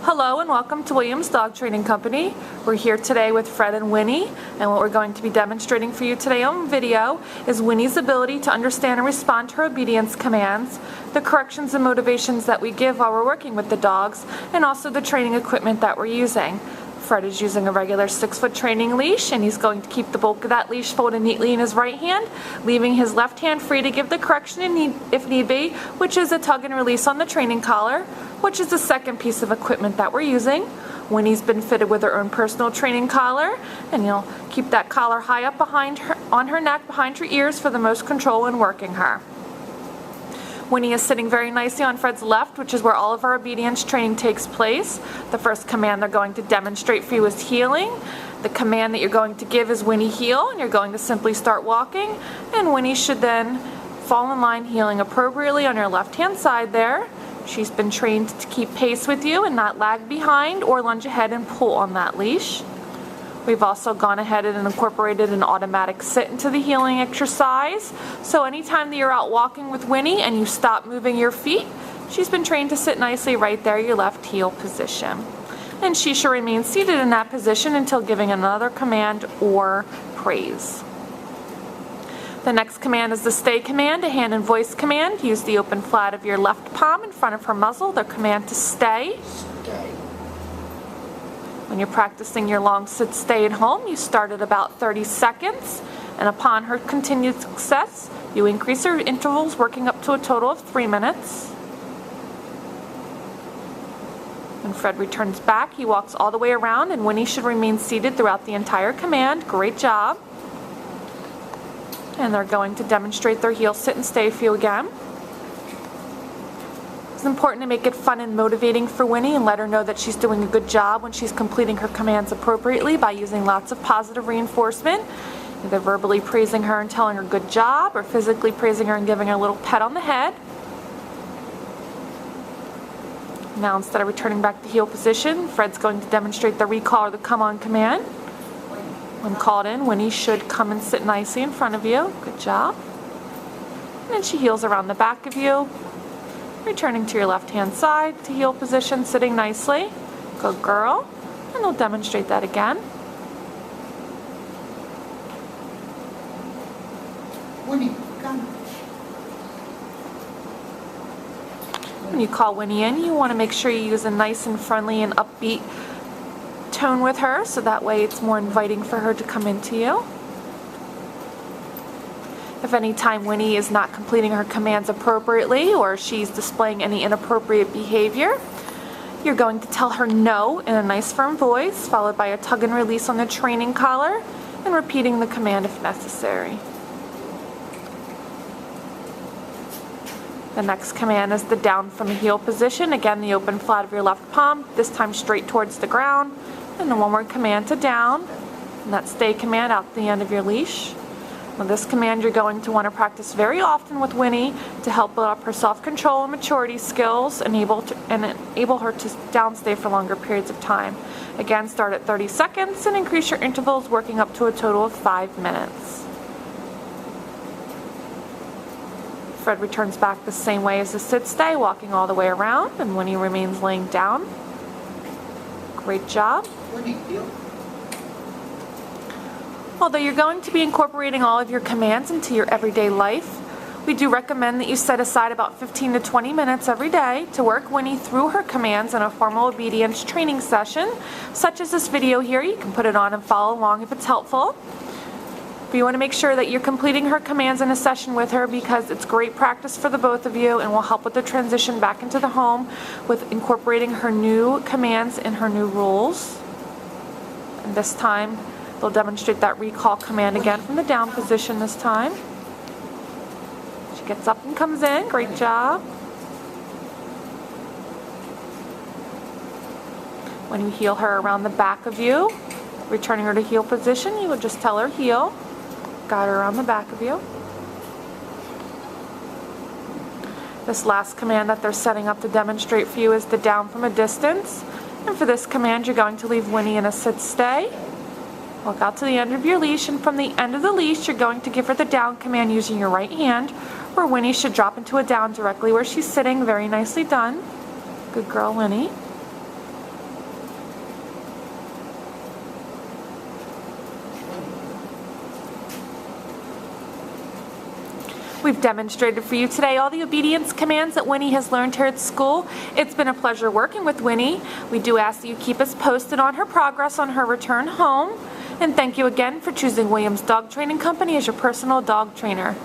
Hello and welcome to Williams Dog Training Company. We're here today with Fred and Winnie, and what we're going to be demonstrating for you today on video is Winnie's ability to understand and respond to her obedience commands, the corrections and motivations that we give while we're working with the dogs, and also the training equipment that we're using. Fred is using a regular 6-foot training leash, and he's going to keep the bulk of that leash folded neatly in his right hand, leaving his left hand free to give the correction if need be, which is a tug and release on the training collar, which is the second piece of equipment that we're using. Winnie's been fitted with her own personal training collar, and you'll keep that collar high up behind her, on her neck, behind her ears for the most control when working her. Winnie is sitting very nicely on Fred's left, which is where all of our obedience training takes place. The first command they're going to demonstrate for you is heeling. The command that you're going to give is Winnie heel, and you're going to simply start walking, and Winnie should then fall in line heeling appropriately on your left-hand side there. She's been trained to keep pace with you and not lag behind or lunge ahead and pull on that leash. We've also gone ahead and incorporated an automatic sit into the heeling exercise. So anytime that you're out walking with Winnie and you stop moving your feet, she's been trained to sit nicely right there, your left heel position. And she should remain seated in that position until giving another command or praise. The next command is the stay command, a hand and voice command. Use the open flat of your left palm in front of her muzzle, the command to stay. When you're practicing your long sit stay at home, you start at about 30 seconds, and upon her continued success, you increase her intervals, working up to a total of 3 minutes. When Fred returns back, he walks all the way around, and Winnie should remain seated throughout the entire command. Great job. And they're going to demonstrate their heel sit and stay for you again. It's important to make it fun and motivating for Winnie and let her know that she's doing a good job when she's completing her commands appropriately by using lots of positive reinforcement, either verbally praising her and telling her good job, or physically praising her and giving her a little pet on the head. Now, instead of returning back to heel position, Fred's going to demonstrate the recall or the come on command. When called in, Winnie should come and sit nicely in front of you. Good job. And then she heels around the back of you, returning to your left-hand side to heel position, sitting nicely. Good girl. And we'll demonstrate that again. Winnie, come. When you call Winnie in, you want to make sure you use a nice and friendly and upbeat tone with her, so that way it's more inviting for her to come into you. If any time Winnie is not completing her commands appropriately, or she's displaying any inappropriate behavior, you're going to tell her no in a nice firm voice, followed by a tug and release on the training collar, and repeating the command if necessary. The next command is the down from a heel position. Again, the open flat of your left palm, this time straight towards the ground. And then one more command to down, and that stay command out the end of your leash. Now, this command you're going to want to practice very often with Winnie to help build up her self-control and maturity skills and enable her to down stay for longer periods of time. Again, start at 30 seconds and increase your intervals, working up to a total of 5 minutes. Fred returns back the same way as the sit stay, walking all the way around, and Winnie remains laying down. Great job. Although you're going to be incorporating all of your commands into your everyday life, we do recommend that you set aside about 15 to 20 minutes every day to work Winnie through her commands in a formal obedience training session, such as this video here. You can put it on and follow along if it's helpful. But you want to make sure that you're completing her commands in a session with her, because it's great practice for the both of you and will help with the transition back into the home with incorporating her new commands and her new rules. And this time, they'll demonstrate that recall command again from the down position this time. She gets up and comes in. Great job. When you heel her around the back of you, returning her to heel position, you would just tell her heel. Guide her around the back of you. This last command that they're setting up to demonstrate for you is the down from a distance. And for this command, you're going to leave Winnie in a sit stay. Walk out to the end of your leash, and from the end of the leash, you're going to give her the down command using your right hand, where Winnie should drop into a down directly where she's sitting. Very nicely done. Good girl, Winnie. We've demonstrated for you today all the obedience commands that Winnie has learned here at school. It's been a pleasure working with Winnie. We do ask that you keep us posted on her progress on her return home. And thank you again for choosing Williams Dog Training Company as your personal dog trainer.